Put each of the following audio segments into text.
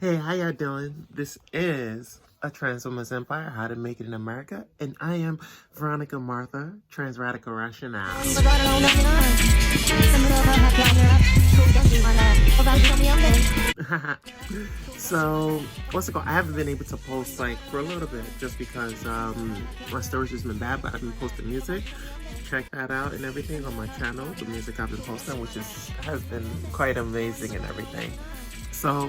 Hey, how y'all doing? This is A Transwoman's Empire, How to Make It in America, and I am Veronica Martha, Trans Radical Rationale. So, what's it called? I haven't been able to post like for a little bit just because my storage has been bad, but I've been posting music. Check that out and everything on my channel, the music I've been posting, which has been quite amazing and everything. So,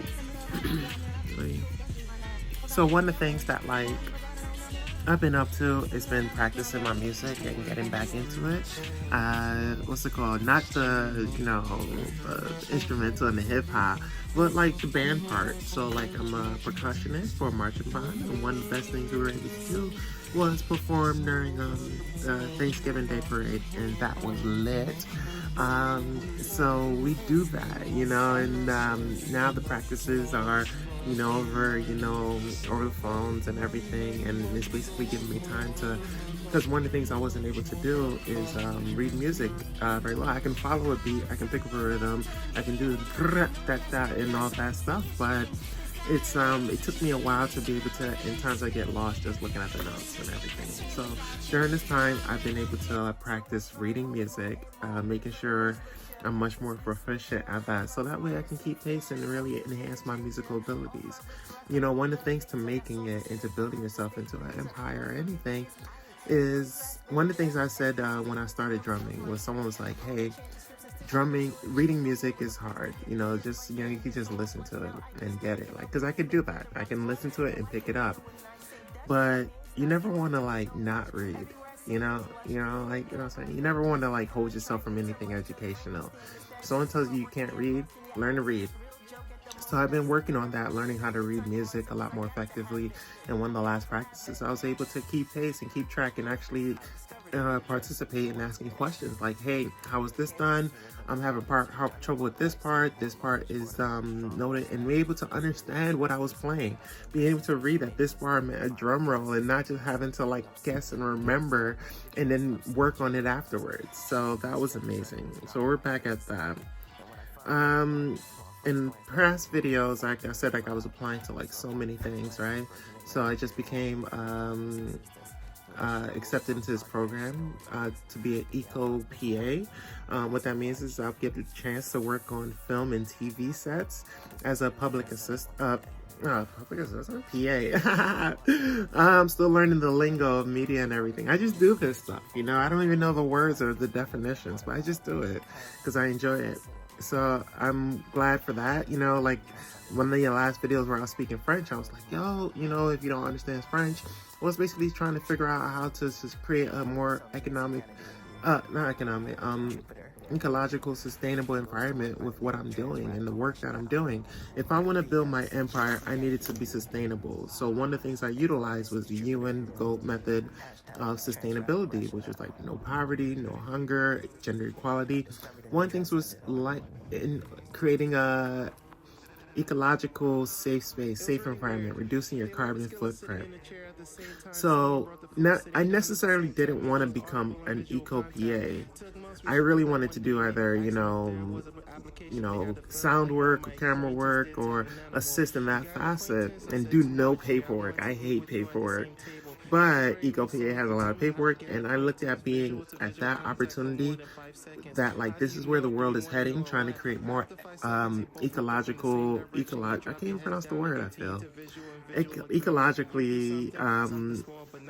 so one of the things that like I've been up to has been practicing my music and getting back into it. What's it called? Not the the instrumental and the hip hop, but like the band part. So like I'm a percussionist for a marching band, and one of the best things we were able to do was perform during the Thanksgiving Day parade, and that was lit. So we do that, and now the practices are over the phones and everything, and it's basically giving me time to, because one of the things I wasn't able to do is read music very well. I can follow a beat, I can pick up a rhythm, I can do that and all that stuff, but it took me a while to be able to, in times I get lost just looking at the notes and everything. So during this time, I've been able to practice reading music, making sure I'm much more proficient at that, so that way I can keep pace and really enhance my musical abilities. One of the things to making it into building yourself into an empire or anything is, one of the things I said when I started drumming was, someone was like, hey, reading music is hard, you can just listen to it and get it, like, because I could do that. I can listen to it and pick it up, but you never want to like not read. You know what I'm saying? You never want to like hold yourself from anything educational. If someone tells you you can't read, learn to read. So I've been working on that, learning how to read music a lot more effectively. And one of the last practices, I was able to keep pace and keep track and actually participate in asking questions like, hey, how was this done? I'm having trouble with this part. This part is noted, and be able to understand what I was playing. Being able to read that this bar meant a drum roll, and not just having to like guess and remember and then work on it afterwards. So that was amazing. So we're back at that. In past videos, like I said, like I was applying to like so many things, right? So I just became accepted into this program to be an eco PA. What that means is I'll get the chance to work on film and TV sets as a public assistant, PA. I'm still learning the lingo of media and everything. I just do this stuff, I don't even know the words or the definitions, but I just do it because I enjoy it. So I'm glad for that. Like one of the last videos where I was speaking French, I was like, yo, if you don't understand French, I was basically trying to figure out how to just create a more ecological, sustainable environment with what I'm doing and the work that I'm doing. If I want to build my empire, I needed to be sustainable. So one of the things I utilized was the UN Gold method of sustainability, which was like no poverty, no hunger, gender equality. One of the things was like in creating a ecological safe space, safe environment, reducing your carbon footprint. So I necessarily didn't want to become an eco PA. I really wanted to do either, sound work or camera work or assist in that facet and do no paperwork. I hate paperwork. But Eco PA has a lot of paperwork, and I looked at being at that opportunity that like this is where the world is heading, trying to create more ecological, I can't even pronounce the word, I feel. Ecologically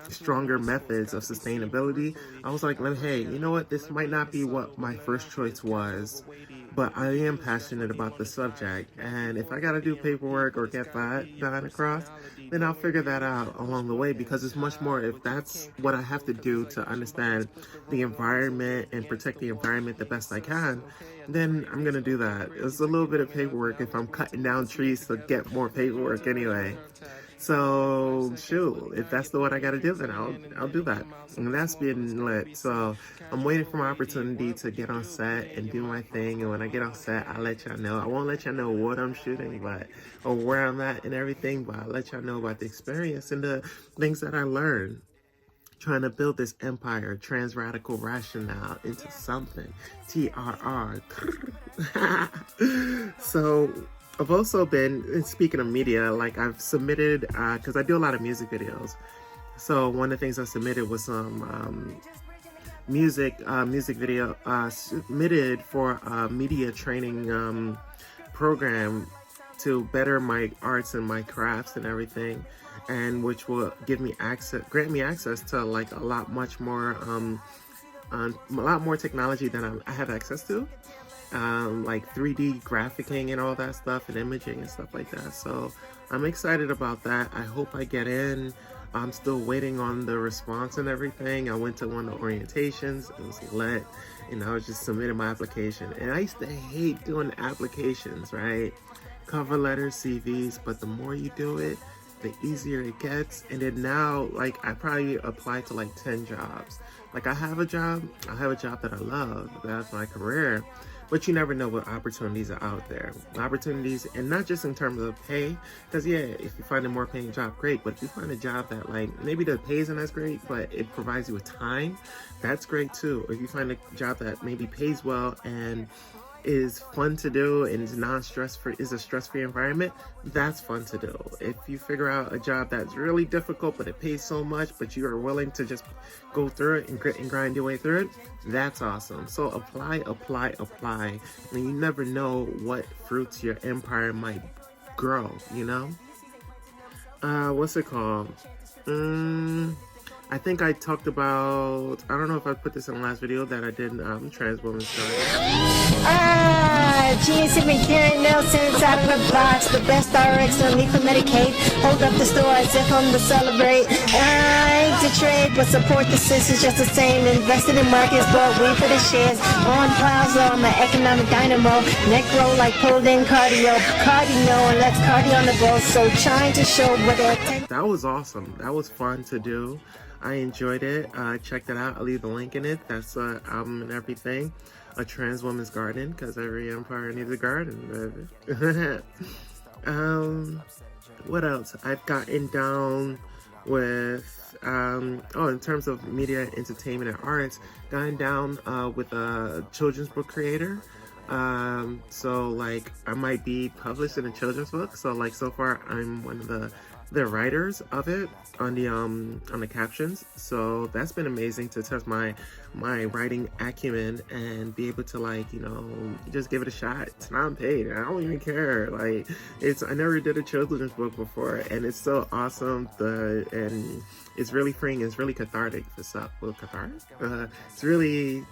stronger methods of sustainability. I was like, hey, you know what? This might not be what my first choice was, but I am passionate about the subject, and if I gotta do paperwork or get that done across, then I'll figure that out along the way, because it's much more, if that's what I have to do to understand the environment and protect the environment the best I can, then I'm gonna do that. It's a little bit of paperwork if I'm cutting down trees to get more paperwork anyway. So shoot, if that's the what I gotta do, then I'll do that. And that's being lit. So I'm waiting for my opportunity to get on set and do my thing. And when I get on set, I'll let y'all know. I won't let y'all know what I'm shooting, or where I'm at and everything, but I'll let y'all know about the experience and the things that I learned trying to build this empire, trans radical rationale, into something. TRR. So I've also been, and speaking of media, like I've submitted, because I do a lot of music videos. So one of the things I submitted was some music video submitted for a media training program to better my arts and my crafts and everything, and which will grant me access to like a lot more technology than I have access to, like 3D graphicking and all that stuff, and imaging and stuff like that. So I'm excited about that. I hope I get in. I'm still waiting on the response and everything. I went to one of the orientations. It was lit, and I was just submitting my application. And I used to hate doing applications, right? Cover letters, CVs, but the more you do it, the easier it gets. And then now, like, I probably applied to like 10 jobs. Like, I have a job that I love, that's my career, but you never know what opportunities are out there. Opportunities, and not just in terms of pay, because yeah, if you find a more paying job, great, but if you find a job that like, maybe the pay isn't as great, but it provides you with time, that's great too. If you find a job that maybe pays well and is fun to do and is non-stress-free, is a stress-free environment, that's fun to do. If you figure out a job that's really difficult but it pays so much, but you are willing to just go through it and grit and grind your way through it, that's awesome. So apply, and you never know what fruits your empire might grow, you know? What's it called? I think I talked about, I don't know if I put this in the last video that I did, trans women's story. GNC McCarran Nelson's out of the box, the best RX on me for Medicaid. Hold up the store as if I'm to celebrate. I ain't to trade, but support the sisters just the same. Invested in markets, but we for the shares. On Plaza, I'm an economic dynamo. Neck roll like pulled in cardio. And let's cardio on the go. So trying to show what they're. That was awesome. That was fun to do. I enjoyed it. Check that out. I'll leave the link in it. That's an album and everything. A trans woman's garden, because every empire needs a garden, baby. What else? I've gotten down with, in terms of media, entertainment, and arts, gotten down with a children's book creator. So like I might be published in a children's book. So like so far I'm one of the writers of it on the captions. So that's been amazing to test my writing acumen and be able to, like, you know, just give it a shot. It's not unpaid. I don't even care. Like, I never did a children's book before, and it's so awesome. And it's really freeing. It's really cathartic for self. Well, cathartic? It's really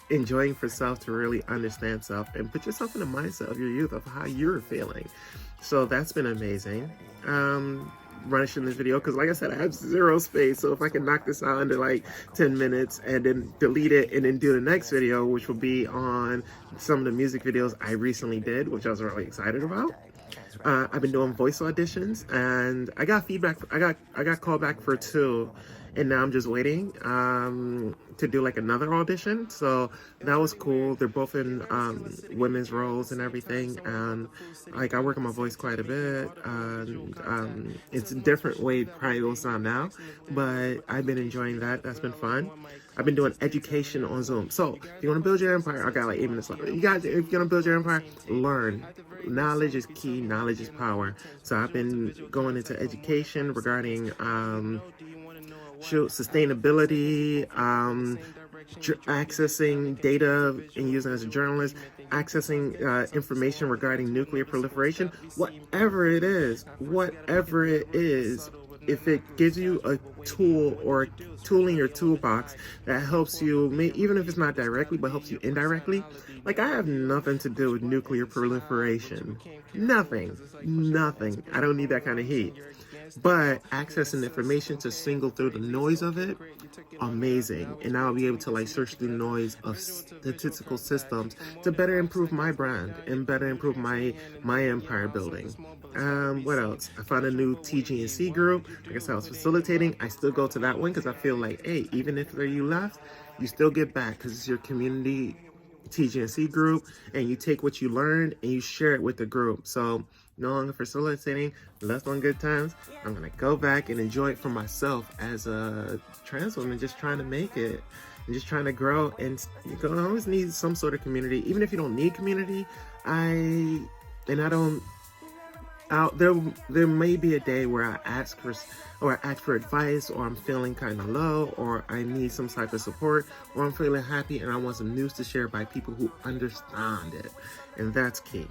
enjoying for self to really understand self and put yourself in the mindset of your youth of how you're feeling. So that's been amazing. Rushing this video because, like I said, I have zero space. So if I can knock this out into like 10 minutes and then delete it and then do the next video, which will be on some of the music videos I recently did, which I was really excited about. I've been doing voice auditions, and I got feedback. I got called back for 2, and now I'm just waiting to do like another audition. So that was cool. They're both in women's roles and everything, and like I work on my voice quite a bit. It's a different way it probably will sound now, but I've been enjoying that. That's been fun. I've been doing education on Zoom. So if you want to build your empire, I got like 8 minutes left. If you're gonna build your empire, learn. Knowledge is key. Knowledge is power. So I've been going into education regarding sustainability, accessing data and using it as a journalist, accessing information regarding nuclear proliferation, whatever it is, if it gives you a tool or a tool in your toolbox that helps you, even if it's not directly, but helps you indirectly. Like, I have nothing to do with nuclear proliferation. Nothing. I don't need that kind of heat. But accessing information to single through the noise of it, amazing. And now I'll be able to like search through the noise of statistical systems to better improve my brand and better improve my empire building. What else? I found a new TGNC group. Like I said, I was facilitating. I still go to that one because I feel like, hey, even if you left, you still get back because it's your community TGNC group, and you take what you learned and you share it with the group. So no longer facilitating, left on good times. I'm gonna go back and enjoy it for myself as a trans woman, just trying to make it and just trying to grow. And you're gonna always need some sort of community, even if you don't need community. I don't there may be a day where I ask for advice, or I'm feeling kind of low, or I need some type of support, or I'm feeling happy and I want some news to share by people who understand it, and that's key.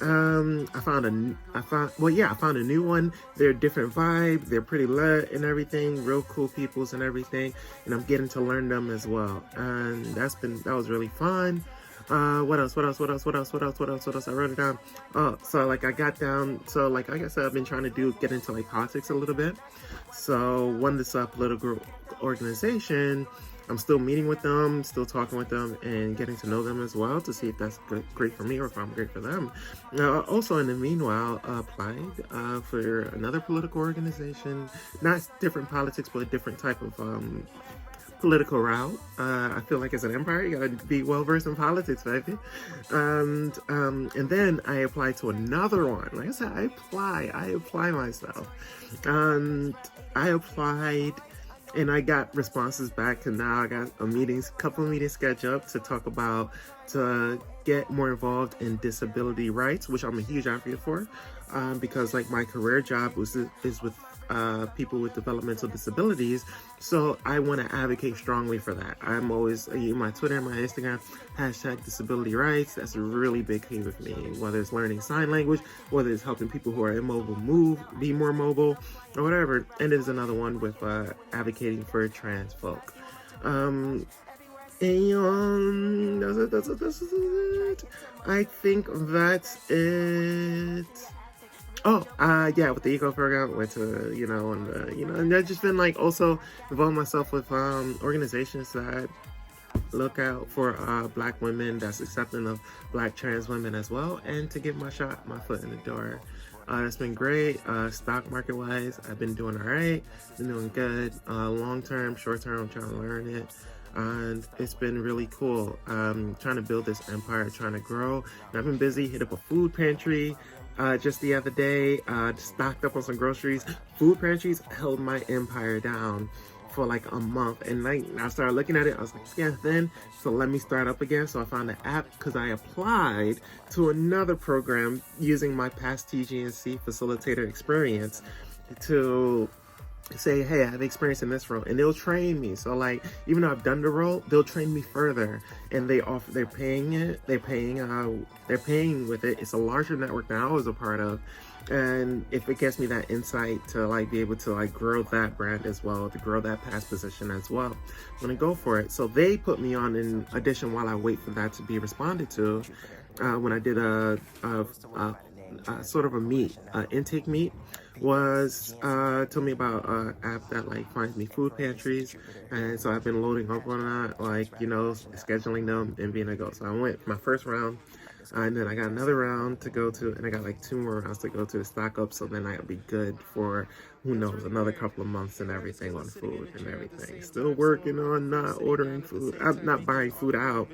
I found a new one. They're a different vibe. They're pretty lit and everything. Real cool peoples and everything. And I'm getting to learn them as well. And that was really fun. What else? I wrote it down. So like I said, I've been trying to get into like politics a little bit. So one this political organization, I'm still meeting with them, still talking with them, and getting to know them as well to see if that's great for me or if I'm great for them. Also, in the meanwhile, applied for another political organization, not different politics, but a different type of political route. I feel like as an empire, you gotta be well versed in politics, baby. And then I applied to another one. Like I said, I apply myself. I applied and I got responses back, and now I got couple of meetings scheduled to get more involved in disability rights, which I'm a huge advocate for, because like my career job is with people with developmental disabilities, so I want to advocate strongly for that. I'm always in my Twitter and my Instagram, #disability rights. That's a really big key with me, whether it's learning sign language, whether it's helping people who are immobile be more mobile, or whatever. And there's another one with advocating for trans folk. And that's it. I think that's it. Yeah, with the eco program, went to, and I've just been like also involving myself with organizations that look out for Black women, that's accepting of Black trans women as well, and to get my foot in the door. That's been great. Stock market wise, I've been doing all right, been doing good. Long term, short term, I'm trying to learn it. And it's been really cool. Trying to build this empire, trying to grow. And I've been busy, hit up a food pantry just the other day, stocked up on some groceries. Food pantries held my empire down for like a month, and I started looking at it. I was like, yeah, so let me start up again. So I found the app because I applied to another program using my past TGNC facilitator experience to say, hey, I have experience in this role, and they'll train me. So like, even though I've done the role, they'll train me further, and they're paying with it. It's a larger network than I was a part of, and if it gets me that insight to like be able to like grow that brand as well, to grow that past position as well, I'm gonna go for it. So they put me on in addition while I wait for that to be responded to. When I did a sort of intake meet, was told me about an app that like finds me food pantries, and so I've been loading up on that, like, scheduling them and being a go. So I went my first round, and then I got another round to go to, and I got like 2 more rounds to go to stock up, so then I'll be good for, who knows, another couple of months and everything on food and everything. Still working on not ordering food. I'm not buying food out,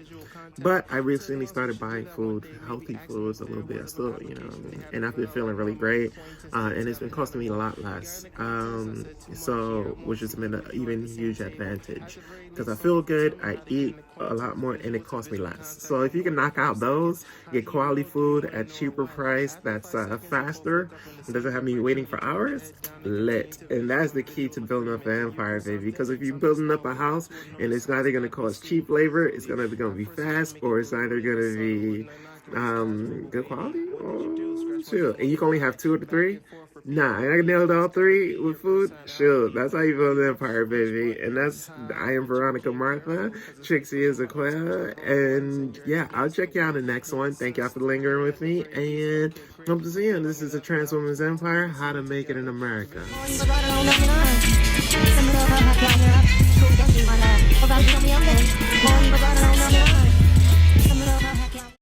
but I recently started buying food, healthy foods a little bit still, and I've been feeling really great, and it's been costing me a lot less, which has been an even huge advantage, because I feel good, I eat a lot more, and it costs me less. So if you can knock out those, get quality food at cheaper price, that's faster, it doesn't have me waiting for hours, lit. And that's the key to building up an empire, baby, because if you're building up a house and it's either going to cost cheap labor, it's going to be fast, or it's either going to be good quality, or chill, and you can only have 2 of the 3. Nah, I nailed all 3 with food. Sure, that's how you build an empire, baby. And I am Veronica Martha. Trixie is Aquella. And yeah, I'll check you out in the next one. Thank y'all for lingering with me. And hope to see you. This is a Trans Women's Empire, how to make it in America.